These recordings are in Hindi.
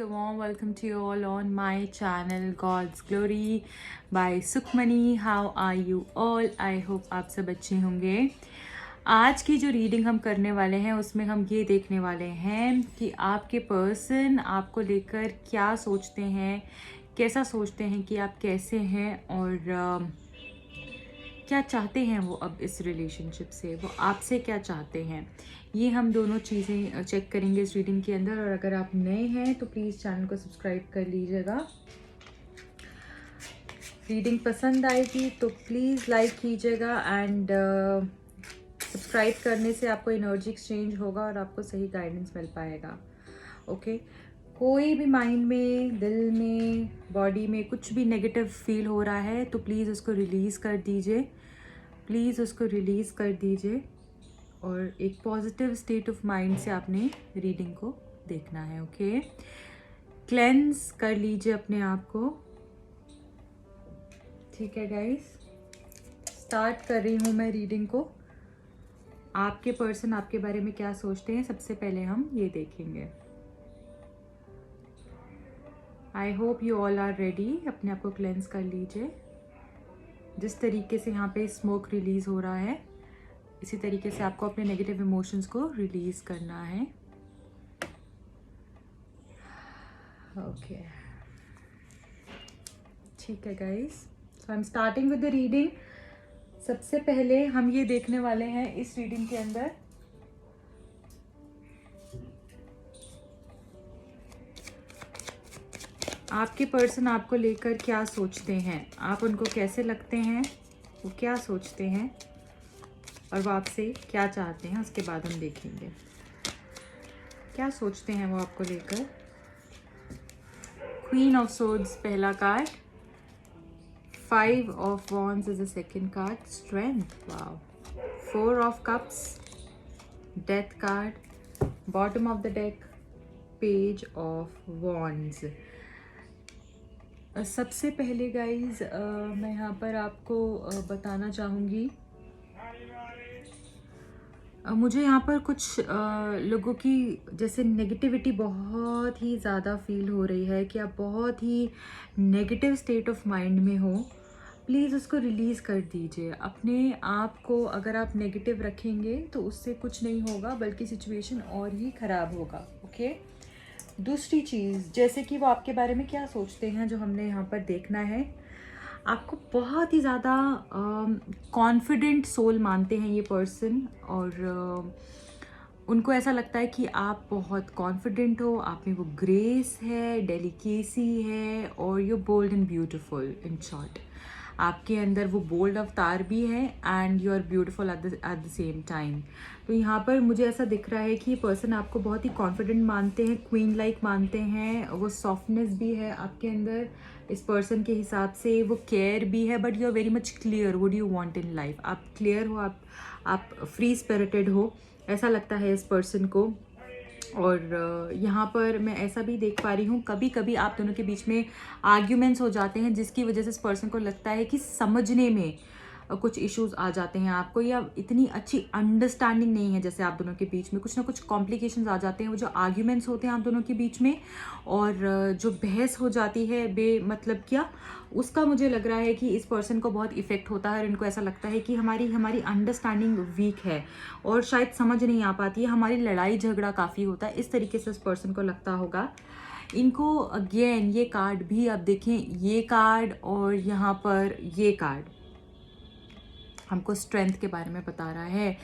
a warm welcome to you all on my channel God's Glory by Sukhmani. How are you all? I hope आप सब अच्छे होंगे। आज की जो रीडिंग हम करने वाले हैं उसमें हम ये देखने वाले हैं कि आपके पर्सन आपको लेकर क्या सोचते हैं, कैसा सोचते हैं कि आप कैसे हैं और क्या चाहते हैं वो अब इस रिलेशनशिप से, वो आपसे क्या चाहते हैं। ये हम दोनों चीज़ें चेक करेंगे इस रीडिंग के अंदर। और अगर आप नए हैं तो प्लीज़ चैनल को सब्सक्राइब कर लीजिएगा। रीडिंग पसंद आएगी तो प्लीज़ लाइक कीजिएगा एंड सब्सक्राइब करने से आपको एनर्जी एक्सचेंज होगा और आपको सही गाइडेंस मिल पाएगा। ओके, कोई भी माइंड में, दिल में, बॉडी में कुछ भी नेगेटिव फील हो रहा है तो प्लीज़ उसको रिलीज़ कर दीजिए, प्लीज़ उसको रिलीज़ कर दीजिए और एक पॉजिटिव स्टेट ऑफ माइंड से आपने रीडिंग को देखना है। ओके, क्लेंस कर लीजिए अपने आप को। ठीक है गाइस, स्टार्ट कर रही हूँ मैं रीडिंग को। आपके पर्सन आपके बारे में क्या सोचते हैं सबसे पहले हम ये देखेंगे। I hope you all are ready. अपने आप को क्लेंस कर लीजिए। जिस तरीके से यहाँ पे स्मोक रिलीज हो रहा है इसी तरीके से आपको अपने नेगेटिव इमोशंस को रिलीज करना है। ओके, ठीक है guys, so I am starting with the reading. सबसे पहले हम ये देखने वाले हैं इस रीडिंग के अंदर आपके पर्सन आपको लेकर क्या सोचते हैं, आप उनको कैसे लगते हैं, वो क्या सोचते हैं और वो आपसे क्या चाहते हैं। उसके बाद हम देखेंगे क्या सोचते हैं वो आपको लेकर। क्वीन ऑफ सोर्ड्स पहला card, 5 of wands is the second card, strength, wow, 4 of cups, death card, bottom of the deck, page of wands. सबसे पहले गाइज मैं यहाँ पर आपको बताना चाहूँगी, मुझे यहाँ पर कुछ लोगों की जैसे नेगेटिविटी बहुत ही ज़्यादा फील हो रही है कि आप बहुत ही नेगेटिव स्टेट ऑफ माइंड में हो। प्लीज़ उसको रिलीज़ कर दीजिए अपने आप को। अगर आप नेगेटिव रखेंगे तो उससे कुछ नहीं होगा बल्कि सिचुएशन और ही ख़राब होगा। ओके, दूसरी चीज़, जैसे कि वो आपके बारे में क्या सोचते हैं जो हमने यहाँ पर देखना है। आपको बहुत ही ज़्यादा कॉन्फिडेंट सोल मानते हैं ये पर्सन और उनको ऐसा लगता है कि आप बहुत कॉन्फिडेंट हो, आप में वो ग्रेस है, डेलिकेसी है और you bold and beautiful. In short, आपके अंदर वो बोल्ड अवतार भी है and you are beautiful at the same time. तो यहाँ पर मुझे ऐसा दिख रहा है कि ये पर्सन आपको बहुत ही कॉन्फिडेंट मानते हैं, क्वीन लाइक मानते हैं, वो सॉफ्टनेस भी है आपके अंदर इस पर्सन के हिसाब से, वो केयर भी है, but you are very much clear what you want in life. आप क्लियर हो, आप फ्री स्पिरिटेड हो, ऐसा लगता है इस पर्सन को। और यहाँ पर मैं ऐसा भी देख पा रही हूँ कभी कभी आप दोनों के बीच में आर्ग्यूमेंट्स हो जाते हैं जिसकी वजह से इस पर्सन को लगता है कि समझने में कुछ इश्यूज आ जाते हैं आपको, या इतनी अच्छी अंडरस्टैंडिंग नहीं है जैसे आप दोनों के बीच में कुछ ना कुछ कॉम्प्लिकेशंस आ जाते हैं। वो जो आर्ग्यूमेंट्स होते हैं आप दोनों के बीच में और जो बहस हो जाती है मतलब क्या, उसका मुझे लग रहा है कि इस पर्सन को बहुत इफेक्ट होता है और इनको ऐसा लगता है कि हमारी अंडरस्टैंडिंग वीक है और शायद समझ नहीं आ पाती है, हमारी लड़ाई झगड़ा काफ़ी होता है, इस तरीके से इस पर्सन को लगता होगा। इनको अगेन ये कार्ड भी आप देखें, ये कार्ड और यहाँ पर ये कार्ड हमको स्ट्रेंथ के बारे में बता रहा है।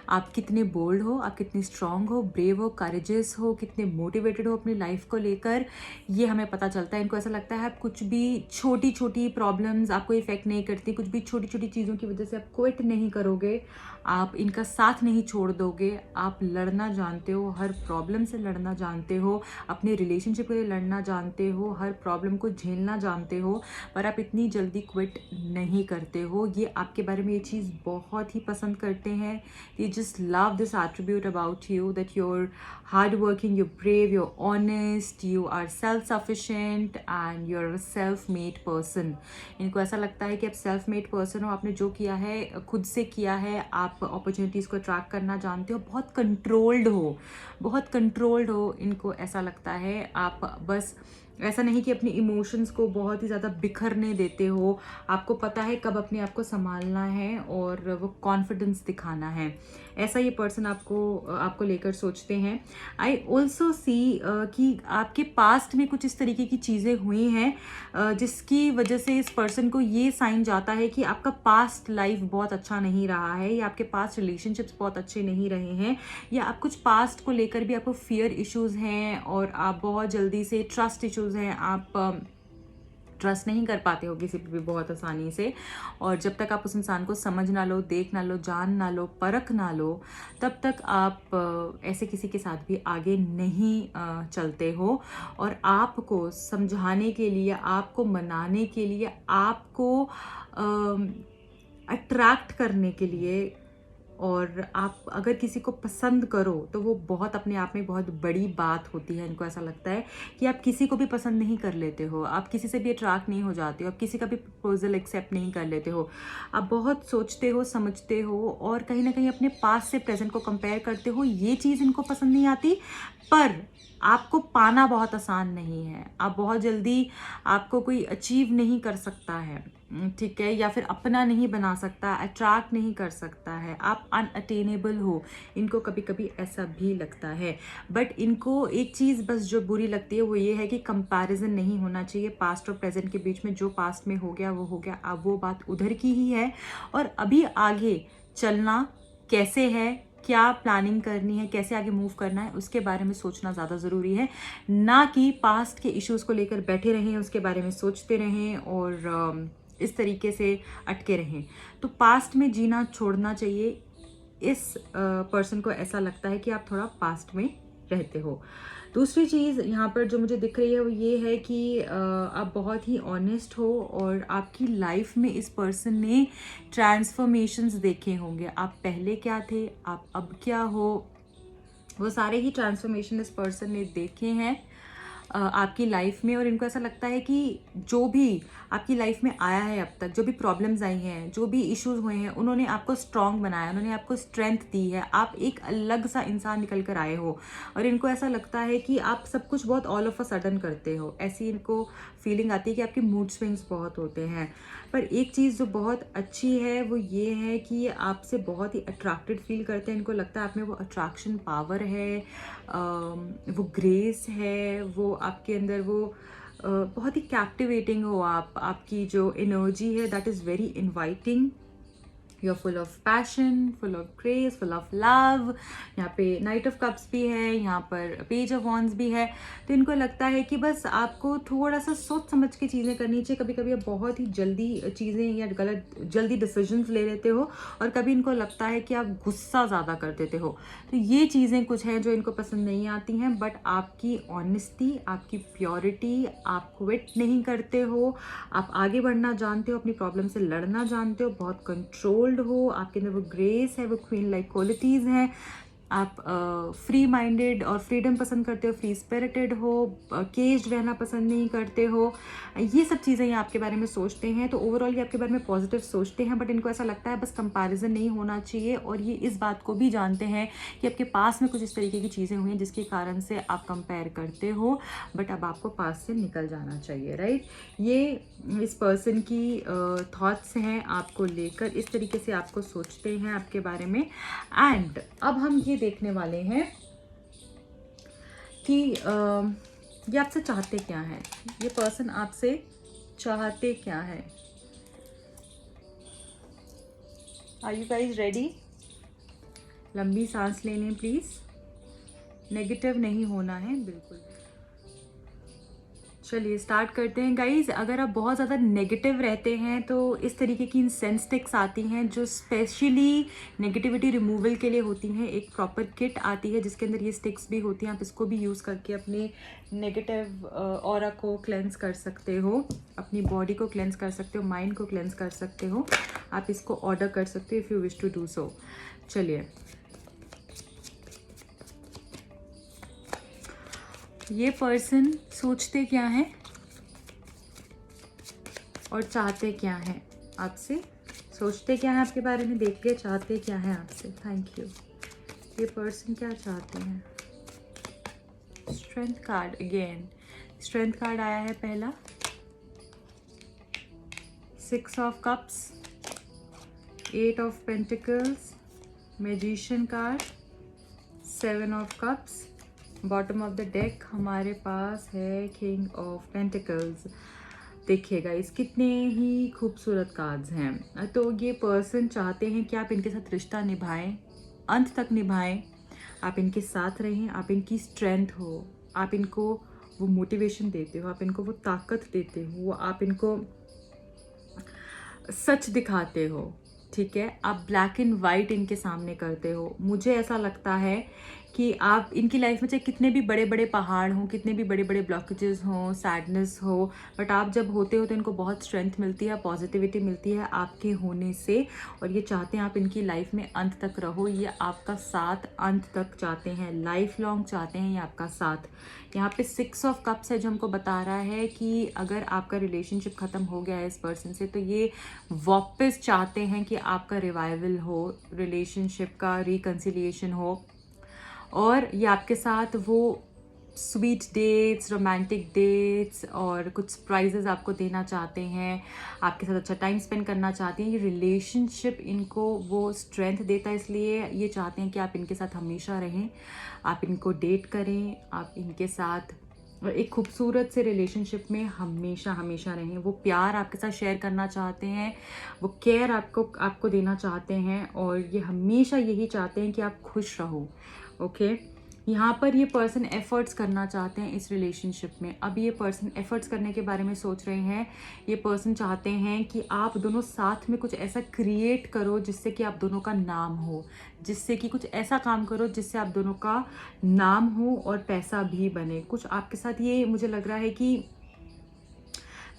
आप कितने बोल्ड हो, आप कितने स्ट्रांग हो, ब्रेव हो, करेजियस हो, कितने मोटिवेटेड हो अपनी लाइफ को लेकर, ये हमें पता चलता है। इनको ऐसा लगता है आप कुछ भी छोटी छोटी प्रॉब्लम्स आपको इफेक्ट नहीं करती, कुछ भी छोटी छोटी चीज़ों की वजह से आप क्विट नहीं करोगे, आप इनका साथ नहीं छोड़ दोगे। आप लड़ना जानते हो, हर प्रॉब्लम से लड़ना जानते हो, अपने रिलेशनशिप के लिए लड़ना जानते हो, हर प्रॉब्लम को झेलना जानते हो, पर आप इतनी जल्दी क्विट नहीं करते हो। ये आपके बारे में ये चीज़ चीज़ बहुत ही पसंद करते हैं. They just love this attribute about you, that you're hardworking, you're brave, you're honest, you are self-sufficient and you're a self-made person. इनको ऐसा लगता है कि आप self-made person हो, आपने जो किया है खुद से किया है, आप opportunities को attract करना जानते हो, बहुत controlled हो. इनको ऐसा लगता है आप बस ऐसा नहीं कि अपने इमोशंस को बहुत ही ज़्यादा बिखरने देते हो. आपको पता है कब अपने आप को संभालना है और वो कॉन्फिडेंस दिखाना है. ऐसा ये पर्सन आपको लेकर सोचते हैं. आई ऑल्सो सी कि आपके पास्ट में कुछ इस तरीके की चीज़ें हुई हैं जिसकी वजह से इस पर्सन को ये साइन जाता है कि आपका पास्ट लाइफ बहुत अच्छा नहीं रहा है, या आपके पास्ट रिलेशनशिप्स बहुत अच्छे नहीं रहे हैं, या आप कुछ पास्ट को लेकर भी आपको फियर इश्यूज़ हैं और आप बहुत जल्दी से ट्रस्ट इश्यूज़ हैं, आप ट्रस्ट नहीं कर पाते हो किसी पे भी बहुत आसानी से. और जब तक आप उस इंसान को समझ ना लो, देख ना लो, जान ना लो, परख ना लो, तब तक आप ऐसे किसी के साथ भी आगे नहीं चलते हो. और आपको समझाने के लिए, आपको मनाने के लिए, आपको अट्रैक्ट करने के लिए, और आप अगर किसी को पसंद करो तो वो बहुत अपने आप में बहुत बड़ी बात होती है. इनको ऐसा लगता है कि आप किसी को भी पसंद नहीं कर लेते हो, आप किसी से भी अट्रैक्ट नहीं हो जाते हो, आप किसी का भी प्रपोजल एक्सेप्ट नहीं कर लेते हो. आप बहुत सोचते हो, समझते हो और कहीं ना कहीं अपने पास्ट से प्रेजेंट को कंपेयर करते हो. ये चीज़ इनको पसंद नहीं आती, पर आपको पाना बहुत आसान नहीं है. आप बहुत जल्दी, आपको कोई अचीव नहीं कर सकता है, ठीक है, या फिर अपना नहीं बना सकता, अट्रैक्ट नहीं कर सकता है, आप अनअटेनेबल हो. इनको कभी कभी ऐसा भी लगता है. बट इनको एक चीज़ बस जो बुरी लगती है वो ये है कि कंपैरिजन नहीं होना चाहिए पास्ट और प्रेजेंट के बीच में. जो पास्ट में हो गया वो हो गया, अब वो बात उधर की ही है. और अभी आगे चलना कैसे है, क्या प्लानिंग करनी है, कैसे आगे मूव करना है, उसके बारे में सोचना ज़्यादा ज़रूरी है, ना कि पास्ट के इश्यूज़ को लेकर बैठे रहें, उसके बारे में सोचते रहें और इस तरीके से अटके रहें. तो पास्ट में जीना छोड़ना चाहिए. इस पर्सन को ऐसा लगता है कि आप थोड़ा पास्ट में रहते हो. दूसरी चीज़ यहाँ पर जो मुझे दिख रही है वो ये है कि आप बहुत ही ऑनेस्ट हो और आपकी लाइफ में इस पर्सन ने ट्रांसफॉर्मेशंस देखे होंगे. आप पहले क्या थे, आप अब क्या हो, वो सारे ही ट्रांसफॉर्मेशन इस पर्सन ने देखे हैं आपकी लाइफ में. और इनको ऐसा लगता है कि जो भी आपकी लाइफ में आया है अब तक, जो भी प्रॉब्लम्स आई हैं, जो भी इश्यूज हुए हैं, उन्होंने आपको स्ट्रांग बनाया, उन्होंने आपको स्ट्रेंथ दी है. आप एक अलग सा इंसान निकल कर आए हो. और इनको ऐसा लगता है कि आप सब कुछ बहुत ऑल ऑफ अ सडन करते हो. ऐसी इनको फीलिंग आती है कि आपके मूड स्विंग्स बहुत होते हैं. पर एक चीज़ जो बहुत अच्छी है वो ये है कि ये आपसे बहुत ही अट्रैक्टेड फील करते हैं. इनको लगता है आप में वो अट्रैक्शन पावर है, वो ग्रेस है, वो आपके अंदर वो बहुत ही कैप्टिवेटिंग हो. आपकी जो एनर्जी है that is very inviting. You are full of passion, full of grace, full of love. यहाँ पे नाइट ऑफ कप्स भी है, यहाँ पर पेज ऑफ वॉन्ड्स भी है. तो इनको लगता है कि बस आपको थोड़ा सा सोच समझ के चीज़ें करनी चाहिए. कभी कभी आप बहुत ही जल्दी चीज़ें या जल्दी डिसीजंस ले लेते हो, और कभी इनको लगता है कि आप गुस्सा ज़्यादा कर देते हो. तो ये चीज़ें कुछ हैं जो इनको पसंद नहीं आती हैं. बट आपकी ऑनेस्टी, आपकी प्योरिटी, आप क्विट नहीं करते हो, आप आगे बढ़ना जानते हो, अपनी प्रॉब्लम से लड़ना जानते हो, बहुत कंट्रोल्ड हो, आपके अंदर वो ग्रेस है, वो क्वीन लाइक क्वालिटीज़ हैं. आप फ्री माइंडेड और फ्रीडम पसंद करते हो, फ्री स्पिरिटेड हो, केज्ड रहना पसंद नहीं करते हो. ये सब चीज़ें ये आपके बारे में सोचते हैं. तो ओवरऑल ये आपके बारे में पॉजिटिव सोचते हैं. बट इनको ऐसा लगता है बस कंपैरिजन नहीं होना चाहिए. और ये इस बात को भी जानते हैं कि आपके पास में कुछ इस तरीके की चीज़ें हुई हैं जिसके कारण से आप कंपेयर करते हो. बट अब आपको पास से निकल जाना चाहिए, राइट. ये इस पर्सन की थॉट्स हैं आपको लेकर, इस तरीके से आपको सोचते हैं आपके बारे में. एंड अब हम ये देखने वाले हैं कि ये आपसे चाहते क्या हैं. ये पर्सन आपसे चाहते क्या है. Are you guys ready? लंबी सांस ले लें प्लीज. नेगेटिव नहीं होना है बिल्कुल. चलिए स्टार्ट करते हैं गाइज। अगर आप बहुत ज़्यादा नेगेटिव रहते हैं तो इस तरीके की इंसेंस स्टिक्स आती हैं जो स्पेशली नेगेटिविटी रिमूवल के लिए होती हैं। एक प्रॉपर किट आती है जिसके अंदर ये स्टिक्स भी होती हैं। आप इसको भी यूज़ करके अपने नेगेटिव ऑरा को क्लेंस कर सकते हो, अपनी बॉडी को क्लेंस कर सकते हो, माइंड को क्लेंस कर सकते हो। आप इसको ऑर्डर कर सकते हो if you wish to do so. चलिए, ये पर्सन सोचते क्या हैं और चाहते क्या हैं आपसे। सोचते क्या है आपके बारे में देख के, चाहते क्या है आपसे। Thank you. ये पर्सन क्या चाहते हैं। Strength card again, strength card आया है पहला, 6 of cups, 8 of pentacles, magician card, 7 of cups. Bottom of the deck हमारे पास है किंग ऑफ पेंटिकल्स। देखिएगा इस कितने ही खूबसूरत कार्ड्स हैं। तो ये पर्सन चाहते हैं कि आप इनके साथ रिश्ता निभाएं, अंत तक निभाएं, आप इनके साथ रहें, आप इनकी स्ट्रेंथ हो, आप इनको वो मोटिवेशन देते हो, आप इनको वो ताकत देते हो, आप इनको सच दिखाते हो। ठीक है, आप ब्लैक एंड वाइट इनके सामने करते हो। मुझे ऐसा लगता है कि आप इनकी लाइफ में चाहे कितने भी बड़े बड़े पहाड़ हों, कितने भी बड़े बड़े ब्लॉकेजेस हों, सैडनेस हो, बट आप जब होते हो तो इनको बहुत स्ट्रेंथ मिलती है, पॉजिटिविटी मिलती है आपके होने से। और ये चाहते हैं आप इनकी लाइफ में अंत तक रहो, ये आपका साथ अंत तक चाहते हैं, लाइफ लॉन्ग चाहते हैं ये आपका साथ। यहाँ पे 6 ऑफ कप्स है जो हमको बता रहा है कि अगर आपका रिलेशनशिप ख़त्म हो गया है इस पर्सन से तो ये वापस चाहते हैं कि आपका रिवाइवल हो, रिलेशनशिप का रिकन्सिलिएशन हो, और ये आपके साथ वो स्वीट डेट्स, रोमांटिक डेट्स और कुछ सरप्राइजेस आपको देना चाहते हैं, आपके साथ अच्छा टाइम स्पेंड करना चाहते हैं। ये रिलेशनशिप इनको वो स्ट्रेंथ देता है, इसलिए ये चाहते हैं कि आप इनके साथ हमेशा रहें, आप इनको डेट करें, आप इनके साथ एक खूबसूरत से रिलेशनशिप में हमेशा हमेशा रहें। वो प्यार आपके साथ शेयर करना चाहते हैं, वो केयर आपको देना चाहते हैं, और ये हमेशा यही चाहते हैं कि आप खुश रहो। ओके, यहाँ पर ये पर्सन एफर्ट्स करना चाहते हैं इस रिलेशनशिप में। अब ये पर्सन एफर्ट्स करने के बारे में सोच रहे हैं। ये पर्सन चाहते हैं कि आप दोनों साथ में कुछ ऐसा क्रिएट करो जिससे कि आप दोनों का नाम हो, जिससे कि कुछ ऐसा काम करो जिससे आप दोनों का नाम हो और पैसा भी बने। कुछ आपके साथ ये मुझे लग रहा है कि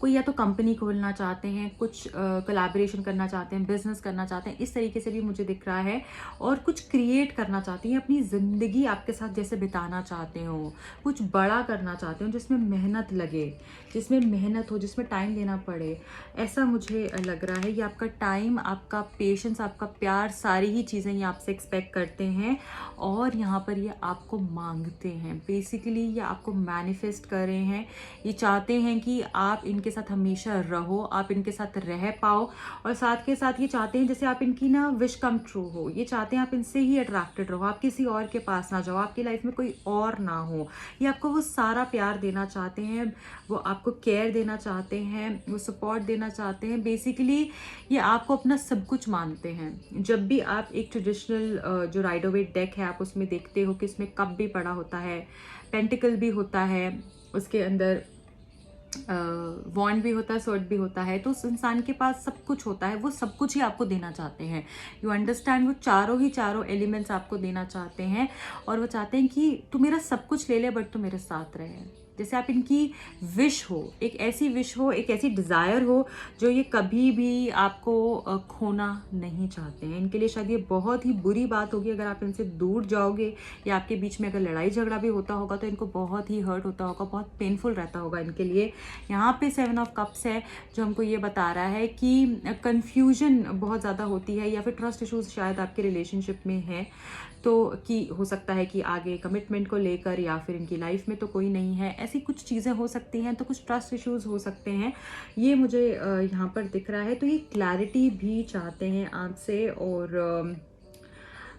कोई या तो कंपनी खोलना चाहते हैं, कुछ कोलैबोरेशन करना चाहते हैं, बिजनेस करना चाहते हैं, इस तरीके से भी मुझे दिख रहा है। और कुछ क्रिएट करना चाहते हैं, अपनी ज़िंदगी आपके साथ जैसे बिताना चाहते हो, कुछ बड़ा करना चाहते हो जिसमें मेहनत लगे, जिसमें मेहनत हो, जिसमें टाइम देना पड़े, ऐसा मुझे लग रहा है। ये आपका टाइम, आपका पेशेंस, आपका प्यार, सारी ही चीज़ें ये आपसे एक्सपेक्ट करते हैं और यहाँ पर ये आपको मांगते हैं। बेसिकली ये आपको मैनिफेस्ट कर रहे हैं। ये चाहते हैं कि आप इनके साथ हमेशा रहो, आप इनके साथ रह पाओ, और साथ के साथ ये चाहते हैं जैसे आप इनकी ना विश कम ट्रू हो। ये चाहते हैं आप इनसे ही अट्रैक्टेड रहो, आप किसी और के पास ना जाओ, आपकी लाइफ में कोई और ना हो। ये आपको वो सारा प्यार देना चाहते हैं, वो आपको केयर देना चाहते हैं, वो सपोर्ट देना चाहते हैं। बेसिकली ये आपको अपना सब कुछ मानते हैं। जब भी आप एक ट्रेडिशनल जो राइडर वेट डेक है आप उसमें देखते हो कि इसमें कप भी पड़ा होता है, पेंटिकल भी होता है, उसके अंदर वॉन्ड भी होता है, सर्ट भी होता है। तो उस इंसान के पास सब कुछ होता है, वो सब कुछ ही आपको देना चाहते हैं। यू अंडरस्टैंड, वो चारों एलिमेंट्स आपको देना चाहते हैं, और वो चाहते हैं कि तू मेरा सब कुछ ले ले बट तू मेरे साथ रहे। जैसे आप इनकी विश हो, एक ऐसी विश हो, एक ऐसी डिज़ायर हो जो ये कभी भी आपको खोना नहीं चाहते हैं। इनके लिए शायद ये बहुत ही बुरी बात होगी अगर आप इनसे दूर जाओगे, या आपके बीच में अगर लड़ाई झगड़ा भी होता होगा तो इनको बहुत ही हर्ट होता होगा, बहुत पेनफुल रहता होगा इनके लिए। यहाँ पे 7 ऑफ कप्स है जो हमको ये बता रहा है कि कन्फ्यूजन बहुत ज़्यादा होती है, या फिर ट्रस्ट इशूज़ शायद आपके रिलेशनशिप में है, तो कि हो सकता है कि आगे कमिटमेंट को लेकर, या फिर इनकी लाइफ में तो कोई नहीं है, ऐसी कुछ चीज़ें हो सकती हैं। तो कुछ ट्रस्ट इश्यूज़ हो सकते हैं, ये मुझे यहाँ पर दिख रहा है। तो ये क्लैरिटी भी चाहते हैं आपसे, और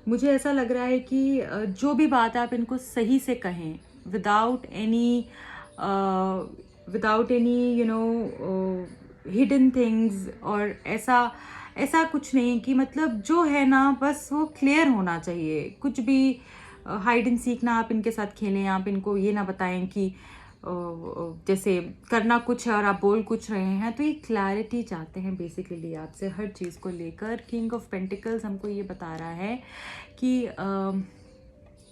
मुझे ऐसा लग रहा है कि जो भी बात आप इनको सही से कहें, विदाउट एनी हिडन थिंग्स, और ऐसा कुछ नहीं कि मतलब जो है ना बस वो क्लियर होना चाहिए। कुछ भी हाइड एंड सीक ना आप इनके साथ खेलें, आप इनको ये ना बताएं कि जैसे करना कुछ है और आप बोल कुछ रहे हैं, तो ये क्लैरिटी चाहते हैं बेसिकली आपसे हर चीज़ को लेकर। किंग ऑफ पेंटिकल्स हमको ये बता रहा है कि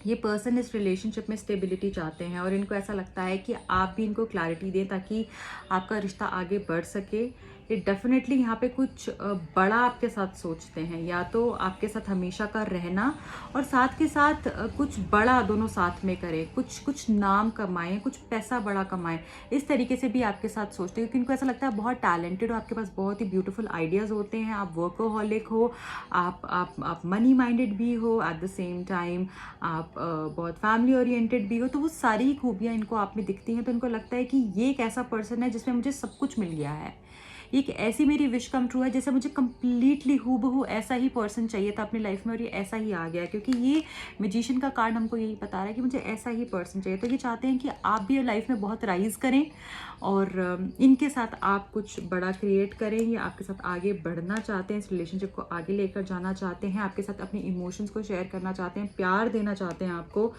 ये पर्सन इस रिलेशनशिप में स्टेबिलिटी चाहते हैं और इनको ऐसा लगता है कि आप भी इनको क्लैरिटी दें ताकि आपका रिश्ता आगे बढ़ सके। ये डेफिनेटली यहाँ पे कुछ बड़ा आपके साथ सोचते हैं, या तो आपके साथ हमेशा का रहना और साथ के साथ कुछ बड़ा दोनों साथ में करें, कुछ नाम कमाएं, कुछ पैसा बड़ा कमाएं, इस तरीके से भी आपके साथ सोचते हैं। क्योंकि इनको ऐसा लगता है बहुत टैलेंटेड हो, आपके पास बहुत ही ब्यूटीफुल आइडियाज़ होते हैं, आप वर्कोहॉलिक हो, आप मनी माइंडेड भी हो, एट द सेम टाइम आप बहुत फैमिली ओरिएंटेड भी हो। तो वो सारी ही खूबियाँ इनको आप में दिखती हैं, तो इनको लगता है कि ये एक ऐसा पर्सन है जिसमें मुझे सब कुछ मिल गया है, एक ऐसी मेरी विश कम ट्रू है जैसे मुझे कंप्लीटली हूबहू ऐसा ही पर्सन चाहिए था अपनी लाइफ में और ये ऐसा ही आ गया। क्योंकि ये मैजिशियन का कार्ड हमको यही बता रहा है कि मुझे ऐसा ही पर्सन चाहिए। तो ये चाहते हैं कि आप भी लाइफ में बहुत राइज करें और इनके साथ आप कुछ बड़ा क्रिएट करें। ये आपके साथ आगे बढ़ना चाहते हैं, इस रिलेशनशिप को आगे लेकर जाना चाहते हैं, आपके साथ अपने इमोशंस को शेयर करना चाहते हैं, प्यार देना चाहते हैं आपको,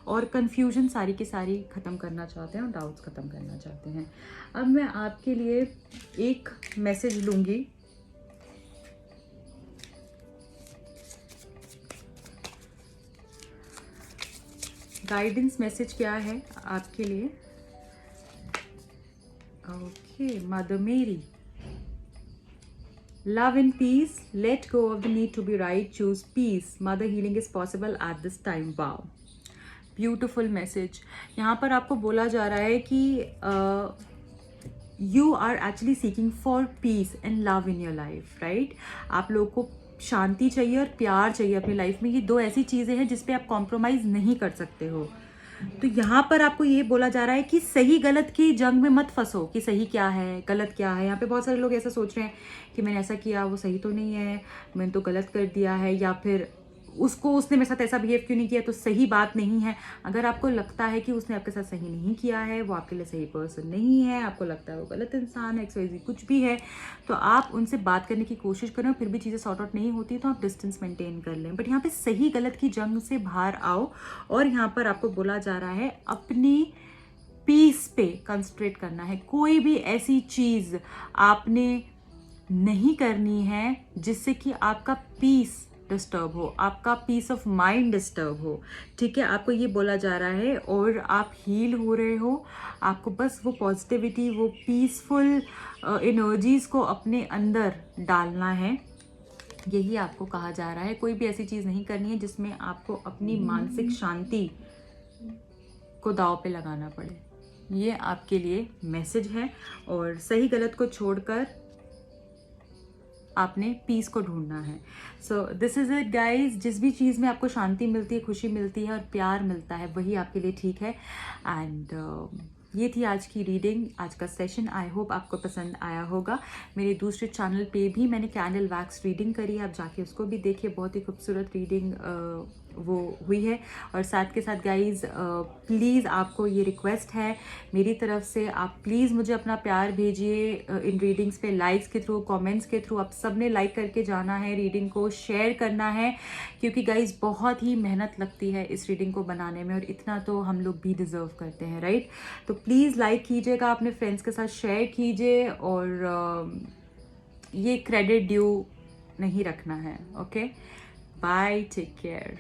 और कन्फ्यूजन सारी की सारी ख़त्म करना चाहते हैं और डाउट्स ख़त्म करना चाहते हैं। अब मैं आपके लिए एक मैसेज लूँगी। गाइडेंस मैसेज क्या है आपके लिए? ओके, मदर मेरी, love and peace, let go of the need to be right, choose peace, mother healing is possible at this time। wow, beautiful message. यहाँ पर आपको बोला जा रहा है कि you are actually seeking for peace and love in your life, right. आप लोगों को शांति चाहिए और प्यार चाहिए अपनी लाइफ में। ये दो ऐसी चीज़ें हैं जिस पे आप कॉम्प्रोमाइज़ नहीं कर सकते हो। तो यहाँ पर आपको ये बोला जा रहा है कि सही गलत की जंग में मत फंसो कि सही क्या है गलत क्या है। यहाँ पे बहुत सारे लोग ऐसा सोच रहे हैं कि मैंने ऐसा किया वो सही तो नहीं है, मैंने तो गलत कर दिया है, या फिर उसने मेरे साथ ऐसा बिहेव क्यों नहीं किया तो सही बात नहीं है। अगर आपको लगता है कि उसने आपके साथ सही नहीं किया है, वो आपके लिए सही पर्सन नहीं है, आपको लगता है वो गलत इंसान है, XYZ कुछ भी है, तो आप उनसे बात करने की कोशिश करें। फिर भी चीज़ें सॉर्ट आउट नहीं होती तो आप डिस्टेंस मेंटेन कर लें। बट यहाँ पे सही गलत की जंग से बाहर आओ और यहाँ पर आपको बोला जा रहा है अपनी पीस पे कंसंट्रेट करना है। कोई भी ऐसी चीज़ आपने नहीं करनी है जिससे कि आपका पीस डिस्टर्ब हो, आपका पीस ऑफ माइंड डिस्टर्ब हो, ठीक है। आपको ये बोला जा रहा है और आप हील हो रहे हो। आपको बस वो पॉजिटिविटी, वो पीसफुल एनर्जीज़ को अपने अंदर डालना है, यही आपको कहा जा रहा है। कोई भी ऐसी चीज़ नहीं करनी है जिसमें आपको अपनी मानसिक शांति को दांव पे लगाना पड़े। ये आपके लिए मैसेज है। और सही गलत को छोड़कर आपने पीस को ढूंढना है। So this is it guys. जिस भी चीज़ में आपको शांति मिलती है, खुशी मिलती है और प्यार मिलता है, वही आपके लिए ठीक है। एंड ये थी आज की रीडिंग, आज का सेशन। आई होप आपको पसंद आया होगा। मेरे दूसरे चैनल पे भी मैंने कैंडल वैक्स रीडिंग करी है, आप जाके उसको भी देखिए, बहुत ही खूबसूरत रीडिंग वो हुई है। और साथ के साथ गाइज प्लीज़ आपको ये रिक्वेस्ट है मेरी तरफ से, आप प्लीज़ मुझे अपना प्यार भेजिए इन रीडिंग्स पे, लाइक्स के थ्रू, कमेंट्स के थ्रू। आप सब ने लाइक करके जाना है, रीडिंग को शेयर करना है, क्योंकि गाइज बहुत ही मेहनत लगती है इस रीडिंग को बनाने में और इतना तो हम लोग भी डिज़र्व करते हैं, राइट। तो प्लीज़ लाइक कीजिएगा, अपने फ्रेंड्स के साथ शेयर कीजिए और ये क्रेडिट ड्यू नहीं रखना है। Okay, bye, take care.